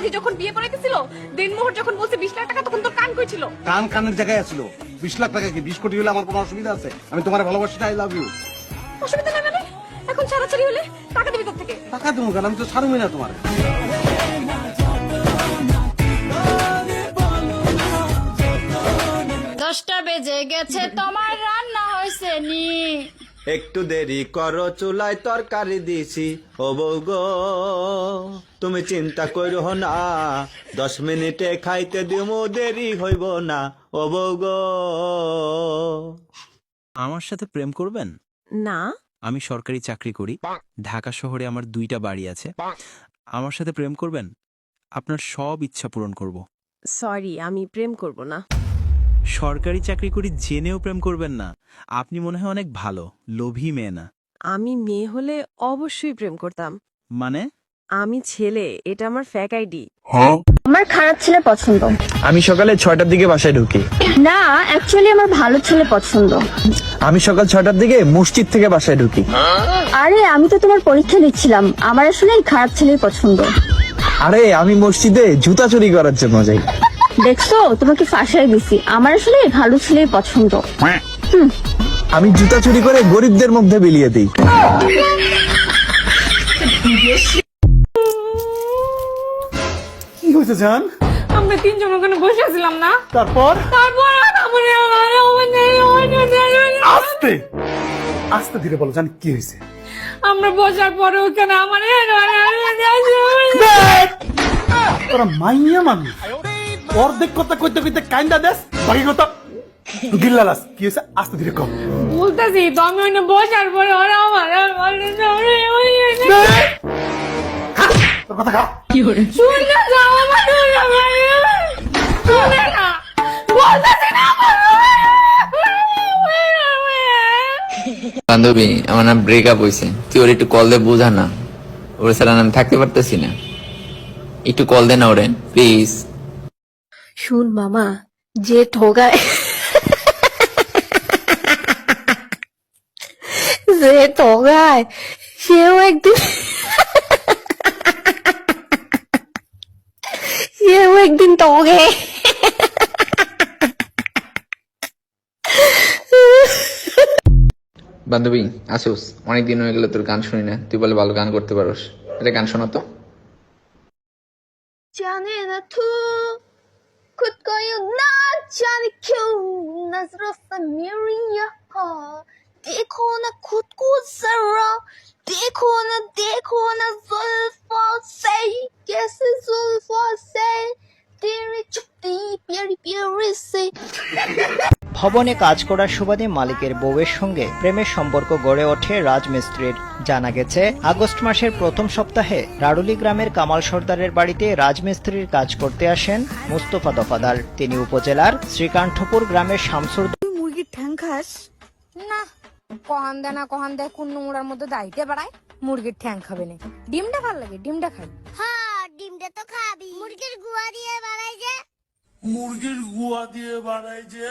মাঝি যখন বিয়ে করাইতেছিল, দিনমোহর যখন বলছে 20 লাখ টাকা, তখন তোর কান কই ছিল? কান কানের জায়গায় আছিল। 20 লাখ টাকা কি 20 কোটি হলে আমার কোনো অসুবিধা আছে? আমি তোমার ভালোবাসি, আই লাভ ইউ। অসুবিধা নাই মানে? এখন ছাড়াছাড়ি হলে টাকা দিবি কোথা থেকে? টাকা দেবো কেন? আমি তো ছাড়বই না তোমার। 10টা বেজে গেছে, তোমার রান্না হয়েছে নি? একটু দেরি করো, চুলায় তরকারি দিছি। ও বউ গো, তুমি চিন্তা করো না, 10 মিনিটে খাইতে দিমু, দেরি হইব না। ও বউ গো। আমার সাথে প্রেম করবেন? না। আমি সরকারি চাকরি করি, ঢাকা শহরে আমার 2টা বাড়ি আছে। আমার সাথে প্রেম করবেন? আপনার সব ইচ্ছা পূরণ করব। সরি, আমি প্রেম করব না। সরকারি চাকরি করি জেনেও প্রেম করবেন না? আপনি মনে হয় অনেক ভালো, লোভী মেয়ে না? আমি মেয়ে হলে অবশ্যই প্রেম করতাম। মানে? আমি ছেলে, এটা আমার ফেক আইডি। আমার খারাপ ছেলে পছন্দ। আমি সকালে 6টার দিকে বাসায় ঢুকি। না, অ্যাকচুয়ালি আমার ভালো ছেলে পছন্দ। আমি সকাল 6টার দিকে মসজিদ থেকে বাসায় ঢুকি। আরে আমি তো তোমার পরীক্ষা দিচ্ছিলাম, আমার আসলে এই খারাপ ছেলেই পছন্দ। আরে আমি মসজিদে জুতা চুরি করার জন্য যাই। দেখছো, তোমাকে ফাঁসাই দিছি, আমার আসলে এই ভালো ছেলেই পছন্দ। আমি জুতা চুরি করে গরিবদের মধ্যে বিলিয়ে দিই। কি হয়েছে জান? আমরা তিনজন ওখানে বসে আছিলাম না? তারপর তারপর আস্তে আস্তে ধীরে বলো জান, কি হয়েছে? আমরা বসার পরে ওখানে আমার তোরা মাইয়া মানুষ, অর্ধেক কথা কইতে কইতে কাইন্দা দেশ, বাকি কথা গিল্লালাস। কি হয়েছে? আস্তে ধীরে কম। বলতেছি তো, আমি ওখানে বসার পরে ওরা আমার তোর কথা খা। শুনে যাও, আমার শুনে না, বলতেছি না বান্ধবী, আমার নাম ব্রেকআপ হয়েছে, তুই ওর একটু কল দে, বোঝা না, ওর ছাড়া আমি থাকতে পারতেছি না, একটু কল দে না ওরে প্লিজ। শুন মামা, যে ঠগায় যে ঠগায় সেও একদিন ঠগে। বান্ধবী আসুস, অনেকদিন হয়ে গেল তোর গান শুনি না, তুই বলে ভালো গান করতে পারোস, এটা গান শোনা তো। जाने न तू खुद को यूं ना जाने क्यों नजरों से मेरी यहाँ देखो ना खुद को जरा, देखो ना जुल्फों से, कैसे जुल्फों से तेरी चुपती प्यारी प्यारी से। ভবনে কাজ করার সুবাদে মালিকের বউয়ের সঙ্গে প্রেমের সম্পর্ক গড়ে ওঠে রাজমিস্ত্রির। জানা গেছে, আগস্ট মাসের প্রথম সপ্তাহে রাড়ুলি গ্রামের কামাল সর্দারের বাড়িতে রাজমিস্ত্রির কাজ করতে আসেন মুস্তফা দফাদার। তিনি উপজেলার শ্রীকাণ্ঠপুর গ্রামের শামসুর। মুরগির ঠ্যাং খাস না? কহান দে না, কহান দে কোন নোংরার মধ্যে দাইতে পারায়। মুরগির ঠ্যাং খাবে না, ডিমটা ভাল লাগে, ডিমটা খাই। হ্যাঁ, ডিমটা তো খাবি। মুরগির গুয়া দিয়ে বানাই যে।